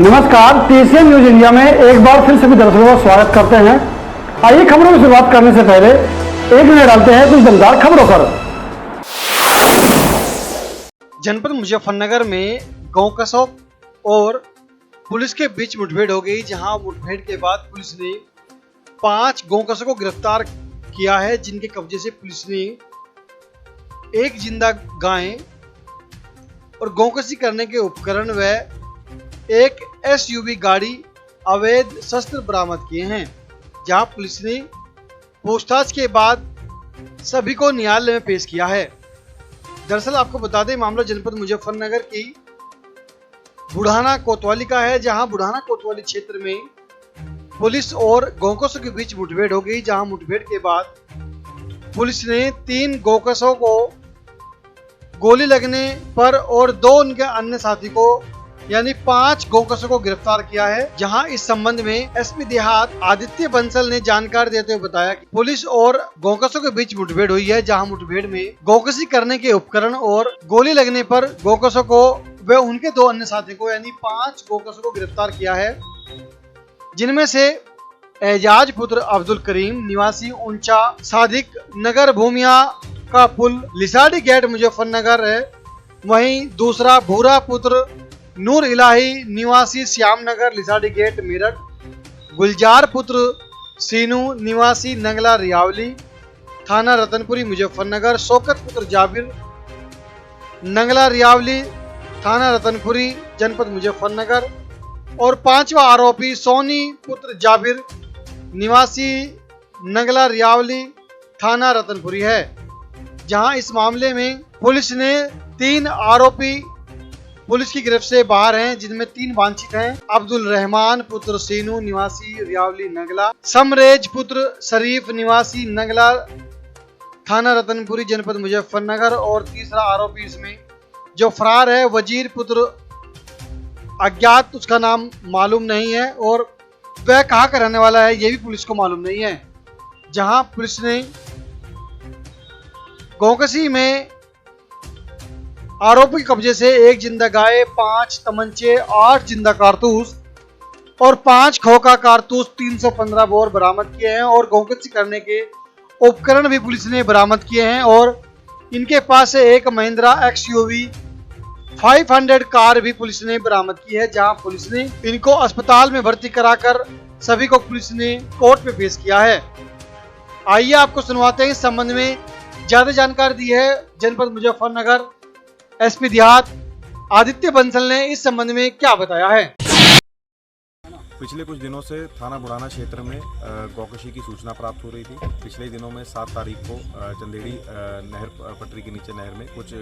नमस्कार, TCN news India में एक बार फिर सभी दर्शकों का स्वागत करते हैं। आइए खबरों की शुरुआत करने से पहले एक नजर डालते हैं कुछ दमदार खबरों पर। जनपद मुजफ्फरनगर में गांव कसौप और पुलिस के बीच मुठभेड़ हो गई, जहां मुठभेड़ के बाद पुलिस ने 5 गौकसों को गिरफ्तार किया है, जिनके कब्जे से पुलिस ने एक जिंदा गाय और गौकसी करने के उपकरण व एक एसयूवी गाड़ी अवैध शस्त्र बरामद किए हैं। जहां पुलिस ने पूछताछ के बाद सभी को न्यायालय में पेश किया है। दरअसल आपको बता दें, मामला जनपद मुजफ्फरनगर की बुढ़ाना कोतवाली का है, जहां बुढ़ाना कोतवाली क्षेत्र में पुलिस और गौकसों के बीच मुठभेड़ हो गई। जहां मुठभेड़ के बाद पुलिस ने 3 गौकसों को गोली लगने पर और 2 उनके अन्य साथी को यानी 5 गौकसों को गिरफ्तार किया है। जहां इस संबंध में एसपी देहात आदित्य बंसल ने जानकारी देते हुए बताया कि पुलिस और गौकसों के बीच मुठभेड़ हुई है, जहां मुठभेड़ में गौकसी करने के उपकरण और गोली लगने पर गौकसों को व उनके 2 अन्य साथी को यानी 5 गौकसों को गिरफ्तार किया है, जिनमें से एजाज पुत्र अब्दुल करीम निवासी ऊंचा सादिक नगर भूमिया का पुल लिसाडी गेट मुजफ्फरनगर है। वहीं दूसरा भूरा पुत्र नूर इलाही निवासी श्याम नगर लिसाडी गेट मेरठ, गुलजार पुत्र सीनू निवासी नंगला रियावली थाना रतनपुरी मुजफ्फरनगर, शौकत पुत्र जाबिर नंगला रियावली थाना रतनपुरी जनपद मुजफ्फरनगर और 5वां आरोपी सोनी पुत्र जाबिर निवासी नंगला रियावली थाना रतनपुरी है। जहां इस मामले में पुलिस ने 3 आरोपी पुलिस की गिरफ्त से बाहर हैं, जिनमें 3 वांछित हैं। अब्दुल रहमान पुत्र सीनू निवासी रियावली नगला, समरेज पुत्र शरीफ निवासी नगला थाना रतनपुरी जनपद मुजफ्फरनगर और तीसरा आरोपी इसमें जो फरार है वजीर पुत्र अज्ञात, उसका नाम मालूम नहीं है और वह कहाँ का रहने वाला है ये भी पुलिस को मालूम नहीं है। जहां पुलिस ने गौकसी में आरोपी के कब्जे से 1 जिंदा गाय, 5 तमंचे, 8 जिंदा कारतूस और 5 खोखा कारतूस 315 बोर बरामद किए हैं और गौकसी करने के उपकरण भी पुलिस ने बरामद किए हैं। और इनके पास से एक महिंद्रा XUV 500 कार भी पुलिस ने बरामद की है। जहां पुलिस ने इनको अस्पताल में भर्ती कराकर सभी को पुलिस ने कोर्ट में पेश किया है। आइए आपको सुनवाते हैं इस संबंध में ज्यादा जानकारी दी है जनपद मुजफ्फरनगर एसपी देहात आदित्य बंसल ने इस संबंध में क्या बताया है। पिछले कुछ दिनों से थाना बुढ़ाना क्षेत्र में गौकशी की सूचना प्राप्त हो रही थी। पिछले दिनों में 7 तारीख को चंदेड़ी नहर पटरी के नीचे नहर में कुछ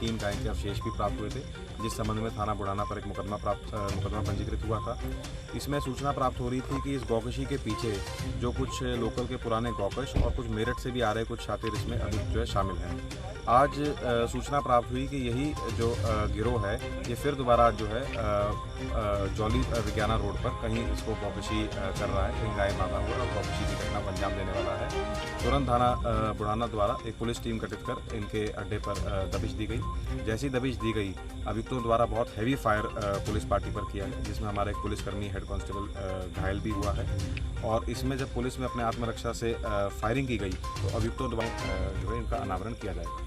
3 गाय के अवशेष भी प्राप्त हुए थे, जिस संबंध में थाना बुढ़ाना पर एक मुकदमा पंजीकृत हुआ था। इसमें सूचना प्राप्त हो रही थी कि इस गौकशी के पीछे जो कुछ लोकल के पुराने गौकश और कुछ मेरठ से भी आ रहे कुछ शातिर इसमें अभी जो है शामिल हैं। आज सूचना प्राप्त हुई कि यही जो गिरोह है ये फिर दोबारा जो है जौली विज्ञाना रोड पर कहीं इसको गौकशी कर रहा है, कहीं गाय बांधा हुआ और गौकशी की घटना को अंजाम देने वाला है। तुरंत थाना बुढ़ाना द्वारा एक पुलिस टीम गठित कर इनके अड्डे पर दबिश दी गई। जैसी दबिश दी गई, अभियुक्तों द्वारा बहुत हैवी फायर पुलिस पार्टी पर किया है, जिसमें हमारा एक पुलिसकर्मी हेड कांस्टेबल घायल भी हुआ है। और इसमें जब पुलिस में अपने आत्मरक्षा से फायरिंग की गई तो अभियुक्तों द्वारा जो है इनका अनावरण किया जाएगा।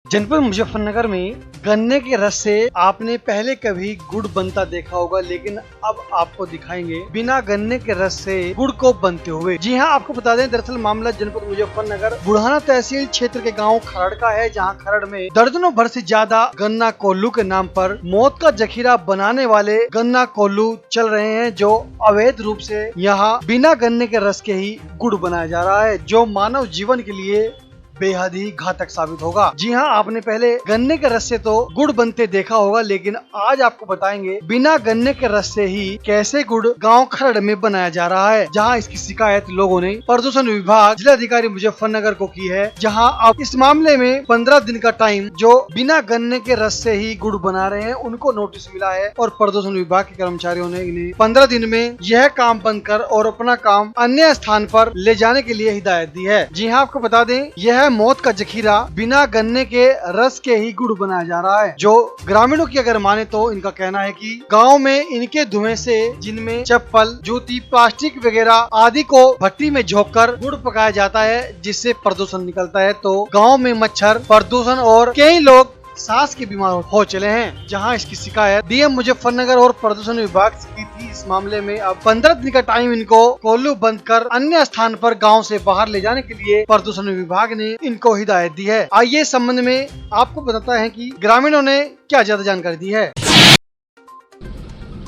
जनपद मुजफ्फरनगर में गन्ने के रस से आपने पहले कभी गुड़ बनता देखा होगा, लेकिन अब आपको दिखाएंगे बिना गन्ने के रस से गुड़ को बनते हुए। जी हां, आपको बता दें, दरअसल मामला जनपद मुजफ्फरनगर बुढ़ाना तहसील क्षेत्र के गांव खरड़ का है, जहां खरड़ में दर्जनों भर से ज्यादा गन्ना कोल्लू के नाम पर मौत का जखीरा बनाने वाले गन्ना कोल्लू चल रहे हैं, जो अवैध रूप से यहाँ बिना गन्ने के रस के ही गुड़ बनाया जा रहा है, जो मानव जीवन के लिए बेहद ही घातक साबित होगा। जी हाँ, आपने पहले गन्ने के रस से तो गुड़ बनते देखा होगा, लेकिन आज आपको बताएंगे बिना गन्ने के रस से ही कैसे गुड़ गांव खरड़ में बनाया जा रहा है, जहां इसकी शिकायत लोगों ने प्रदूषण विभाग जिलाधिकारी मुजफ्फरनगर को की है। जहां अब इस मामले में 15 दिन का टाइम जो बिना गन्ने के रस से ही गुड़ बना रहे हैं उनको नोटिस मिला है और प्रदूषण विभाग के कर्मचारियों ने इन्हें 15 दिन में यह काम बंद कर और अपना काम अन्य स्थान पर ले जाने के लिए हिदायत दी है। जी हाँ, आपको बता दें, यह यह मौत का जखीरा बिना गन्ने के रस के ही गुड़ बनाया जा रहा है। जो ग्रामीणों की अगर माने तो इनका कहना है कि गांव में इनके धुएं से, जिनमें चप्पल, जूती, प्लास्टिक वगैरह आदि को भट्टी में झोंककर गुड़ पकाया जाता है, जिससे प्रदूषण निकलता है। तो गाँव में मच्छर, प्रदूषण और कई लोग सांस के बीमार हो चले हैं। जहां इसकी शिकायत डीएम मुजफ्फरनगर और प्रदूषण विभाग से की थी। इस मामले में अब 15 दिन का टाइम इनको कोल्लू बंद कर अन्य स्थान पर गांव से बाहर ले जाने के लिए प्रदूषण विभाग ने इनको हिदायत दी है। आइए इस संबंध में आपको बताता है कि ग्रामीणों ने क्या ज्यादा जानकारी दी है।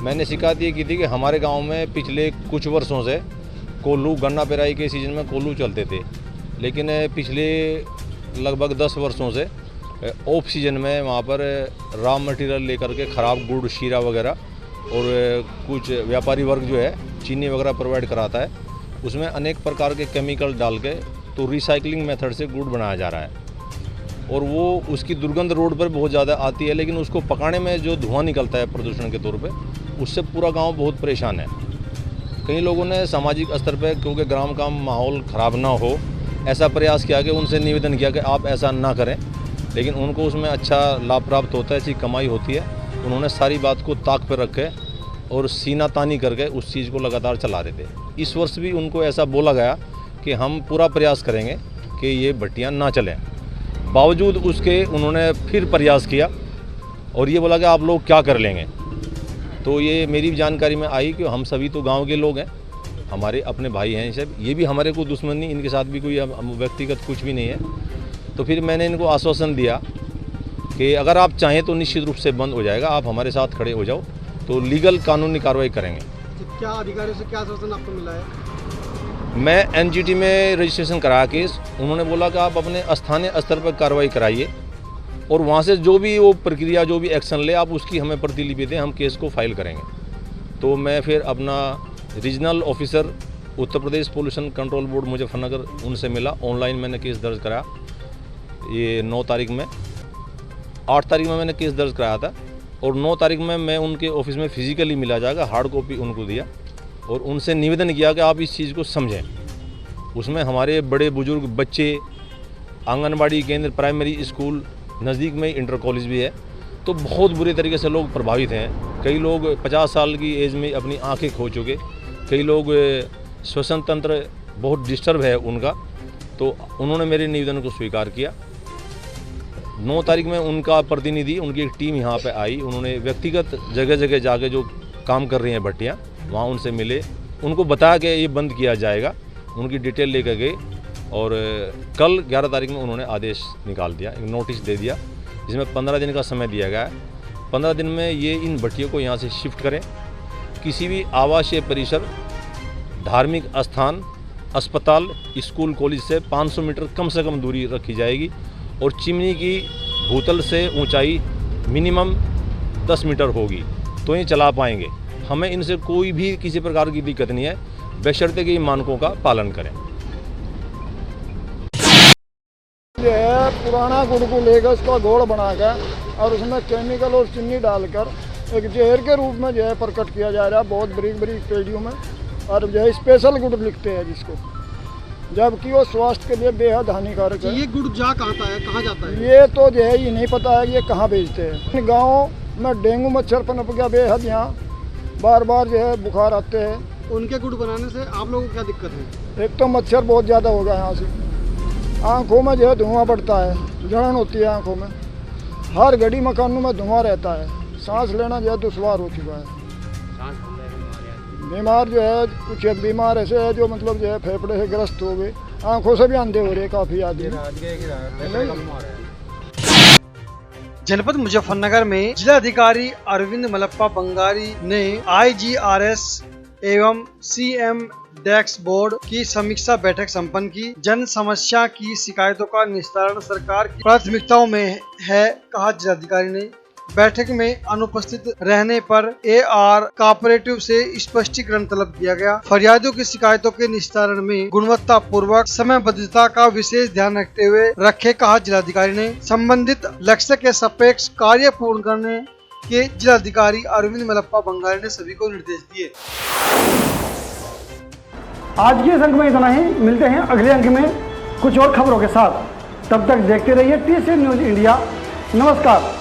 मैंने शिकायत ये की थी कि हमारे गाँव में पिछले कुछ वर्षों से कोल्लू, गन्ना पेराई के सीजन में कोल्लू चलते थे, लेकिन पिछले लगभग 10 वर्षों से ऑफ सीजन में वहाँ पर रॉ मटेरियल लेकर के ख़राब गुड़, शीरा वगैरह और कुछ व्यापारी वर्ग जो है चीनी वगैरह प्रोवाइड कराता है, उसमें अनेक प्रकार के केमिकल डाल के तो रिसाइकलिंग मेथड से गुड़ बनाया जा रहा है। और वो उसकी दुर्गंध रोड पर बहुत ज़्यादा आती है, लेकिन उसको पकाने में जो धुआं निकलता है प्रदूषण के तौर पे, उससे पूरा गांव बहुत परेशान है। कई लोगों ने सामाजिक स्तर पर, क्योंकि ग्राम का माहौल ख़राब ना हो, ऐसा प्रयास किया कि उनसे निवेदन किया कि आप ऐसा ना करें, लेकिन उनको उसमें अच्छा लाभ प्राप्त होता है, अच्छी कमाई होती है। उन्होंने सारी बात को ताक पर रखे और सीना तानी करके उस चीज़ को लगातार चला रहे थे। इस वर्ष भी उनको ऐसा बोला गया कि हम पूरा प्रयास करेंगे कि ये भट्टियाँ ना चलें। बावजूद उसके उन्होंने फिर प्रयास किया और ये बोला कि आप लोग क्या कर लेंगे। तो ये मेरी जानकारी में आई कि हम सभी तो गाँव के लोग हैं, हमारे अपने भाई हैं सब, ये भी हमारे को दुश्मन नहीं, इनके साथ भी कोई व्यक्तिगत कुछ भी नहीं है। तो फिर मैंने इनको आश्वासन दिया कि अगर आप चाहें तो निश्चित रूप से बंद हो जाएगा, आप हमारे साथ खड़े हो जाओ तो लीगल कानूनी कार्रवाई करेंगे। क्या अधिकारियों से क्या आश्वासन आपको मिला है? मैं एनजीटी में रजिस्ट्रेशन कराया केस, उन्होंने बोला कि आप अपने स्थानीय स्तर पर कार्रवाई कराइए और वहाँ से जो भी वो प्रक्रिया, जो भी एक्शन ले, आप उसकी हमें प्रतिलिपि दें, हम केस को फाइल करेंगे। तो मैं फिर अपना regional officer Uttar Pradesh pollution control board Muzaffarnagar, उनसे मिला, ऑनलाइन मैंने केस दर्ज कराया। ये 9 तारीख में, 8 तारीख में मैंने केस दर्ज कराया था और 9 तारीख में मैं उनके ऑफिस में फिजिकली मिला जाएगा, हार्ड कॉपी उनको दिया और उनसे निवेदन किया कि आप इस चीज़ को समझें। उसमें हमारे बड़े बुजुर्ग, बच्चे, आंगनबाड़ी केंद्र, प्राइमरी स्कूल, नज़दीक में इंटर कॉलेज भी है, तो बहुत बुरे तरीके से लोग प्रभावित हैं। कई लोग 50 साल की एज में अपनी आंखें खो चुके, कई लोग श्वसन तंत्र बहुत डिस्टर्ब है उनका। तो उन्होंने मेरे निवेदन को स्वीकार किया। 9 तारीख में उनका प्रतिनिधि, उनकी एक टीम यहाँ पे आई, उन्होंने व्यक्तिगत जगह जगह जाके जो काम कर रही हैं भट्टियाँ, वहाँ उनसे मिले, उनको बताया कि ये बंद किया जाएगा, उनकी डिटेल लेकर गए और कल 11 तारीख में उन्होंने आदेश निकाल दिया, एक नोटिस दे दिया, जिसमें 15 दिन का समय दिया गया है। 15 दिन में ये इन भट्टियों को यहाँ से शिफ्ट करें। किसी भी आवासीय परिसर, धार्मिक स्थान, अस्पताल, स्कूल, कॉलेज से 500 मीटर कम से कम दूरी रखी जाएगी और चिमनी की भूतल से ऊंचाई मिनिमम 10 मीटर होगी, तो ये चला पाएंगे। हमें इनसे कोई भी किसी प्रकार की दिक्कत नहीं है, बशर्ते कि मानकों का पालन करें। जो है पुराना गुड़ को लेकर उसका घोल बनाकर और उसमें केमिकल और चीनी डालकर एक जहर के रूप में जो है प्रकट किया जा रहा है, बहुत बरीक बरीक पेड़ियों में, और जो है स्पेशल गुड़ लिखते हैं जिसको, जबकि वो स्वास्थ्य के लिए बेहद हानिकारक है। ये गुड़ जा कहाँ जाता है? ये तो जो है ये नहीं पता है ये कहाँ बेचते हैं। गाँव में डेंगू मच्छर पनप गया बेहद, यहाँ बार बार जो है बुखार आते हैं। उनके गुड़ बनाने से आप लोगों को क्या दिक्कत है? एक तो मच्छर बहुत ज़्यादा होगा यहाँ से, आँखों में जो है धुआं बढ़ता है, जलन होती है आँखों में, हर घड़ी मकानों में धुआं रहता है, सांस लेना जो है दुश्वार हो चुका है। बीमार जो है, कुछ बीमार ऐसे है जो मतलब जो है फेफड़े से ग्रस्त हो गए, आंखों से भी अंधे हो रहे काफ़ी आदमी। जनपद मुजफ्फरनगर में जिलाधिकारी अरविंद मलप्पा बंगारी ने IGRS एवं CM डेस्क बोर्ड की समीक्षा बैठक संपन्न की। जन समस्या की शिकायतों का निस्तारण सरकार की प्राथमिकताओं में है, कहा जिलाधिकारी ने। बैठक में अनुपस्थित रहने पर AR कोऑपरेटिव से स्पष्टीकरण तलब किया गया। फरियादियों की शिकायतों के निस्तारण में गुणवत्ता पूर्वक समयबद्धता का विशेष ध्यान रखते हुए रखे, कहा जिलाधिकारी ने। संबंधित लक्ष्य के सापेक्ष कार्य पूर्ण करने के जिलाधिकारी अरविंद मलप्पा बंगारी ने सभी को निर्देश दिए। आज के इस अंक में इतना ही, मिलते हैं अगले अंक में कुछ और खबरों के साथ। तब तक देखते रहिए TCN न्यूज़ इंडिया। नमस्कार।